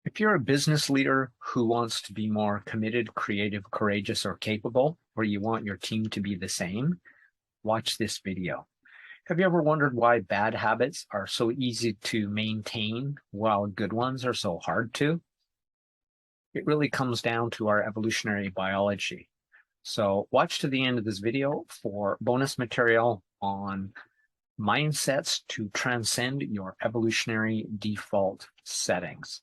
If you're a business leader who wants to be more committed, creative, courageous, or capable, or you want your team to be the same, watch this video. Have you ever wondered why bad habits are so easy to maintain while good ones are so hard to? It really comes down to our evolutionary biology. So watch to the end of this video for bonus material on mindsets to transcend your evolutionary default settings,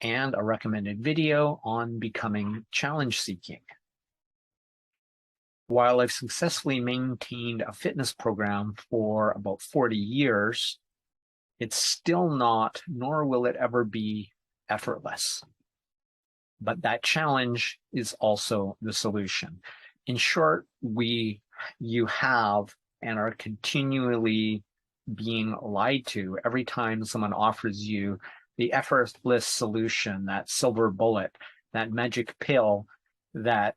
and a recommended video on becoming challenge seeking. While I've successfully maintained a fitness program for about 40 years, it's still not, nor will it ever be, effortless. But that challenge is also the solution. In short, you have and are continually being lied to every time someone offers you the effortless solution, that silver bullet, that magic pill that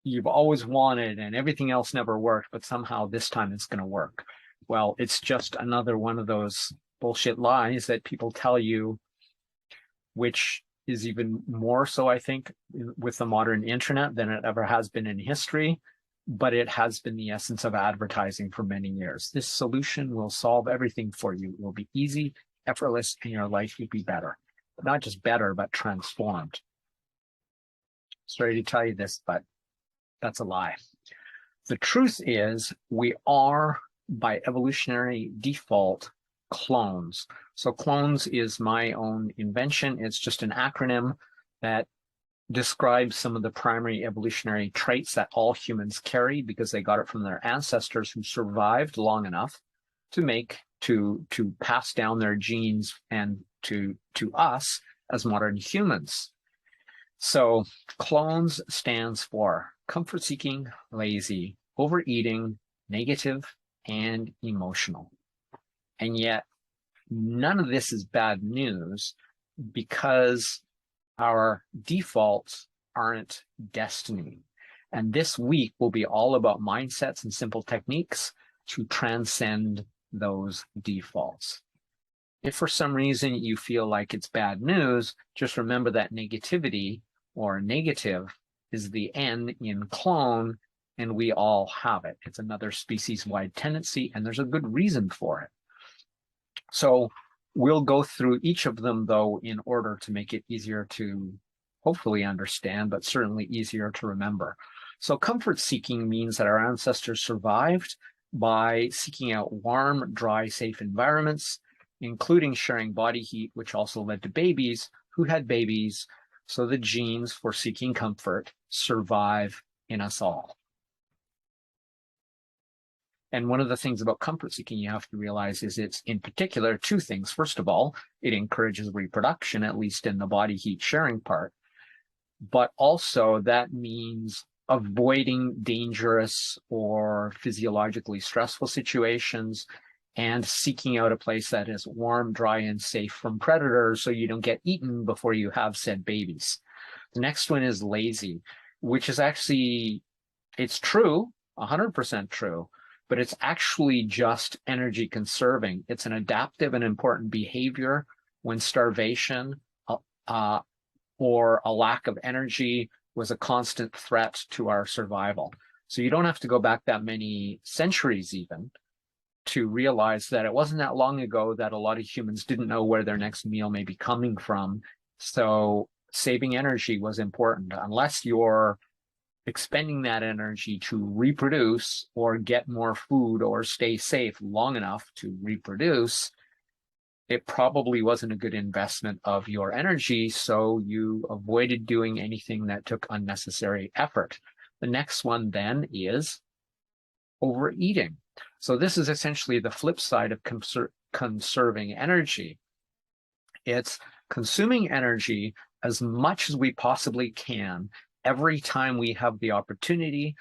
you've always wanted and everything else never worked, but somehow this time it's going to work. Well, it's just another one of those bullshit lies that people tell you, which is even more so, I think, with the modern internet than it ever has been in history. But it has been the essence of advertising for many years. This solution will solve everything for you. It will be easy, effortless, and your life will be better. But not just better, but transformed. Sorry to tell you this, but that's a lie. The truth is, we are, by evolutionary default, clones. So clones is my own invention. It's just an acronym that describes some of the primary evolutionary traits that all humans carry because they got it from their ancestors who survived long enough to pass down their genes and to us as modern humans. So clones stands for comfort seeking, lazy, overeating, negative, and emotional. And yet none of this is bad news because our defaults aren't destiny. And this week will be all about mindsets and simple techniques to transcend those defaults. If for some reason you feel like it's bad news, just remember that negativity or negative is the N in clone, and we all have it. It's another species-wide tendency, and there's a good reason for it. So we'll go through each of them, though, in order to make it easier to hopefully understand, but certainly easier to remember. So comfort seeking means that our ancestors survived by seeking out warm, dry, safe environments, including sharing body heat, which also led to babies who had babies. So the genes for seeking comfort survive in us all. And one of the things about comfort seeking you have to realize is it's in particular two things. First of all, it encourages reproduction, at least in the body heat sharing part. But also that means avoiding dangerous or physiologically stressful situations and seeking out a place that is warm, dry, and safe from predators so you don't get eaten before you have said babies. The next one is lazy, which is actually, it's true, 100% true, but it's actually just energy conserving. It's an adaptive and important behavior when starvation or a lack of energy was a constant threat to our survival. So you don't have to go back that many centuries even to realize that it wasn't that long ago that a lot of humans didn't know where their next meal may be coming from. So saving energy was important. Unless you're expending that energy to reproduce or get more food or stay safe long enough to reproduce, it probably wasn't a good investment of your energy, so you avoided doing anything that took unnecessary effort. The next one then is overeating. So this is essentially the flip side of conserving energy. It's consuming energy as much as we possibly can every time we have the opportunity,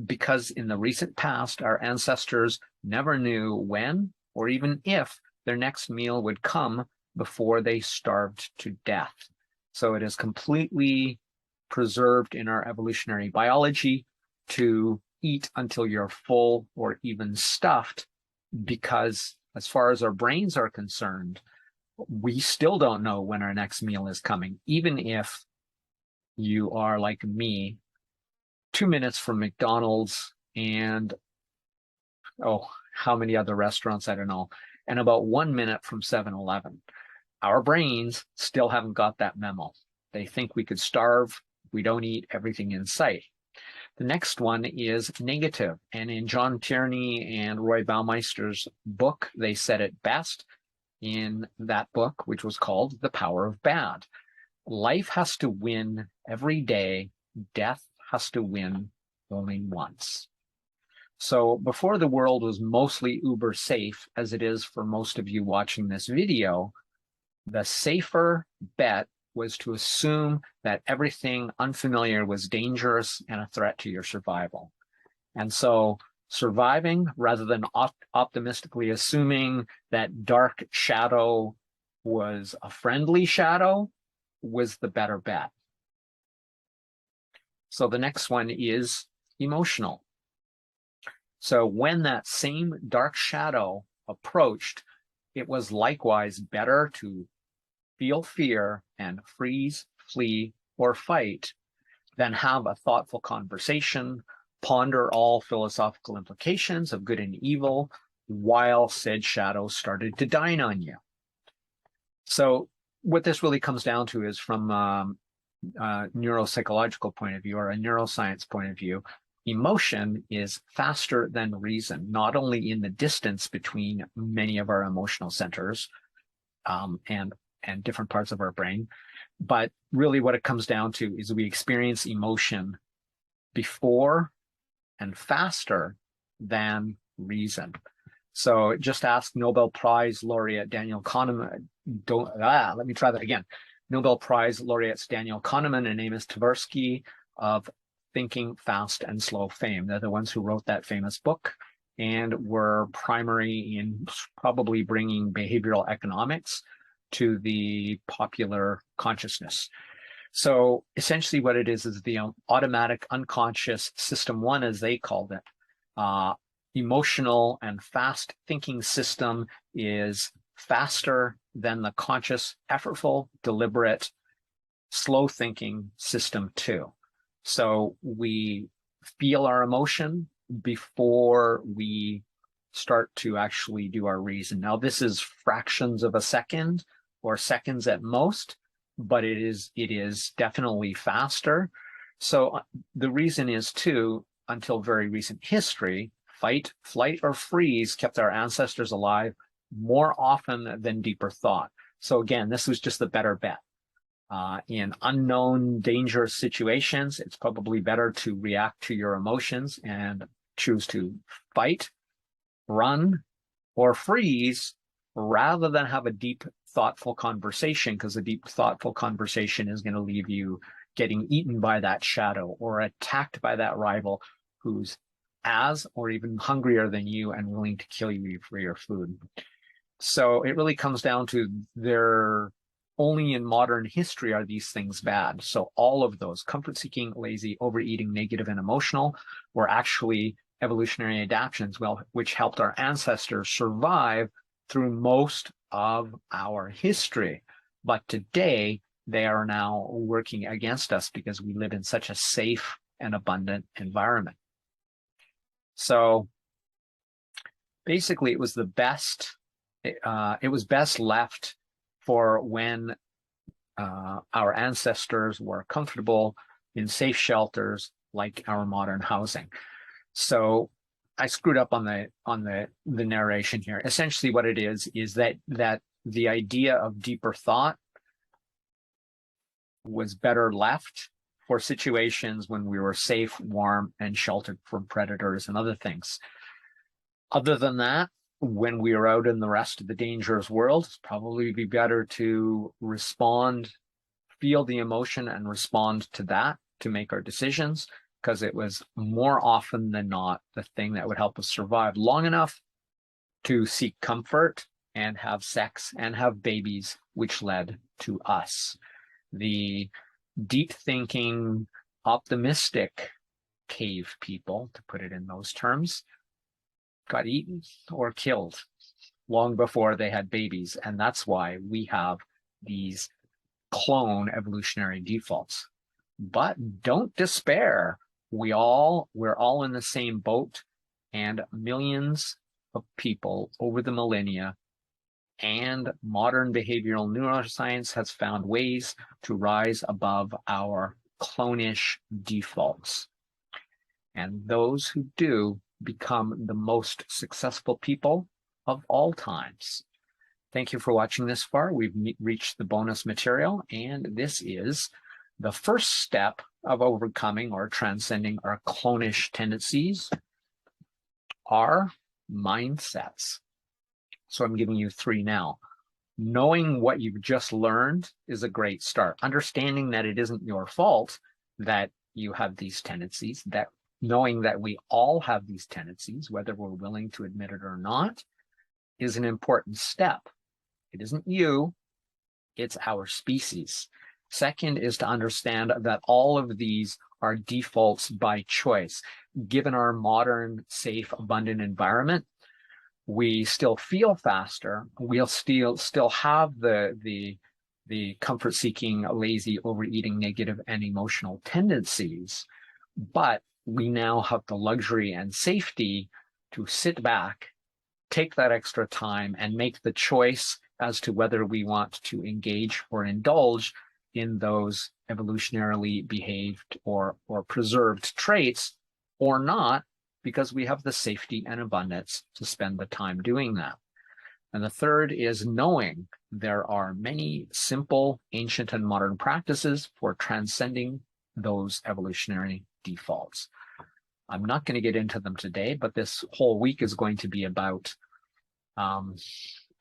because in the recent past, our ancestors never knew when or even if their next meal would come before they starved to death. So it is completely preserved in our evolutionary biology to eat until you're full or even stuffed, because as far as our brains are concerned, We still don't know when our next meal is coming, even if you are like me, 2 minutes from McDonald's and, oh, how many other restaurants, I don't know, and about 1 minute from 7-Eleven. Our brains still haven't got that memo. They think we could starve. We don't eat everything in sight. The next one is negative. And in John Tierney and Roy Baumeister's book, they said it best in that book, which was called The Power of Bad. Life has to win every day. Death has to win only once. So before the world was mostly uber safe, as it is for most of you watching this video, the safer bet was to assume that everything unfamiliar was dangerous and a threat to your survival. And so surviving, rather than optimistically assuming that dark shadow was a friendly shadow, was the better bet. So the next one is emotional. So when that same dark shadow approached, it was likewise better to feel fear and freeze, flee, or fight than have a thoughtful conversation, ponder all philosophical implications of good and evil, while said shadow started to dine on you. So what this really comes down to is from a neuropsychological point of view or a neuroscience point of view, emotion is faster than reason, not only in the distance between many of our emotional centers and different parts of our brain, but really what it comes down to is we experience emotion before and faster than reason. So just ask Nobel Prize laureate Daniel Kahneman. Let me try that again. Nobel Prize laureates Daniel Kahneman and Amos Tversky of Thinking Fast and Slow fame. They're the ones who wrote that famous book and were primary in probably bringing behavioral economics to the popular consciousness. So essentially what it is the automatic unconscious system one, as they called it. Emotional and fast thinking system is faster than the conscious, effortful, deliberate, slow thinking system two. So we feel our emotion before we start to actually do our reason. Now, this is fractions of a second or seconds at most, but it is definitely faster. So the reason is too, until very recent history, fight, flight, or freeze kept our ancestors alive more often than deeper thought. So again, this was just the better bet. In unknown, dangerous situations, it's probably better to react to your emotions and choose to fight, run, or freeze rather than have a deep, thoughtful conversation, because a deep, thoughtful conversation is going to leave you getting eaten by that shadow or attacked by that rival who's as or even hungrier than you and willing to kill you for your food. So it really comes down to only in modern history are these things bad. So all of those, comfort-seeking, lazy, overeating, negative, and emotional, were actually evolutionary adaptations, which helped our ancestors survive through most of our history. But today, they are now working against us because we live in such a safe and abundant environment. So basically, it was the best. It was best left for when our ancestors were comfortable in safe shelters like our modern housing. So I screwed up on the narration here. Essentially, what it is that the idea of deeper thought was better left for situations when we were safe, warm, and sheltered from predators and other things. Other than that, when we are out in the rest of the dangerous world, it's probably be better to respond, feel the emotion and respond to that to make our decisions, because it was more often than not the thing that would help us survive long enough to seek comfort and have sex and have babies, which led to us. The deep thinking, optimistic cave people, to put it in those terms, got eaten or killed. long before they had babies. And that's why we have these clone evolutionary defaults. But don't despair. We're all in the same boat, and millions of people over the millennia and modern behavioral neuroscience has found ways to rise above our clonish defaults. And those who do become the most successful people of all times. Thank you for watching this far. We've reached the bonus material, and this is the first step of overcoming or transcending our clonish tendencies, our mindsets. So I'm giving you 3 now. Knowing what you've just learned is a great start. Understanding that it isn't your fault that you have these tendencies, that knowing that we all have these tendencies, whether we're willing to admit it or not, is an important step. It isn't you, it's our species. Second is to understand that all of these are defaults by choice. Given our modern, safe, abundant environment, we still feel faster. We'll still have the comfort-seeking, lazy, overeating, negative, and emotional tendencies, but we now have the luxury and safety to sit back, take that extra time, and make the choice as to whether we want to engage or indulge in those evolutionarily behaved or preserved traits or not, because we have the safety and abundance to spend the time doing that. And the third is knowing there are many simple, ancient, and modern practices for transcending those evolutionary defaults. I'm not going to get into them today, but this whole week is going to be about, I'm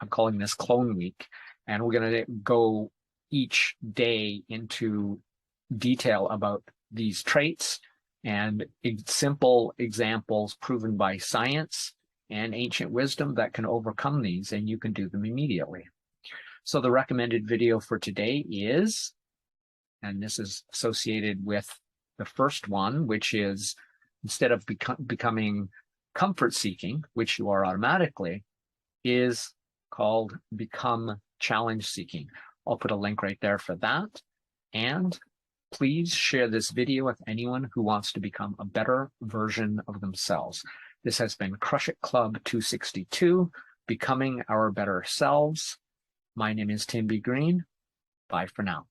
calling this Clone Week, and we're going to go each day into detail about these traits and simple examples proven by science and ancient wisdom that can overcome these, and you can do them immediately. So the recommended video for today is, and this is associated with the first one, which is instead of becoming comfort-seeking, which you are automatically, is called Become Challenge-Seeking. I'll put a link right there for that. And please share this video with anyone who wants to become a better version of themselves. This has been Crush It Club 262, Becoming Our Better Selves. My name is Tim B. Green. Bye for now.